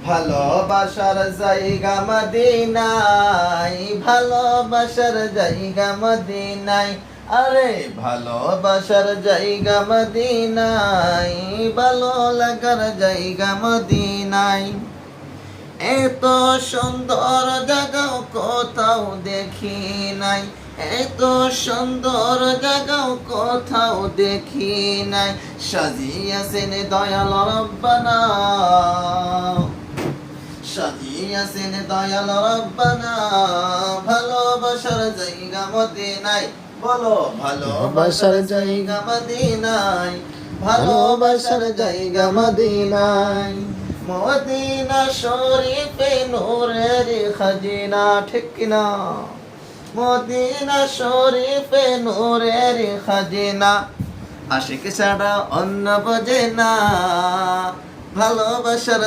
ভালোবাসার জায়গা মদিনায়, ভালোবাসার জায়গা মদিনায়, আরে ভালোবাসার জায়গা মদিনায়, ভালো লাগার জায়গা মদিনায়। এত সুন্দর জায়গাও কোথাও দেখি নাই, এত সুন্দর জায়গাও কোথাও দেখি নাই। সাজিয়াছেন দয়াল রব্বানা, সাজিয়াছেন দয়াল রব্বানা, ভালোবাসার জায়গা মদিনায়। বলো ভালোবাসার জায়গা মদিনায়, ভালোবাসার জায়গা মদিনায়। মদিনা শরীফে নূরের খাজিনা, ঠিক কিনা? মদিনা শরীফে নূরের খাজিনা, আশিক ছাড়া অন্য বোঝে না ভালোবাসার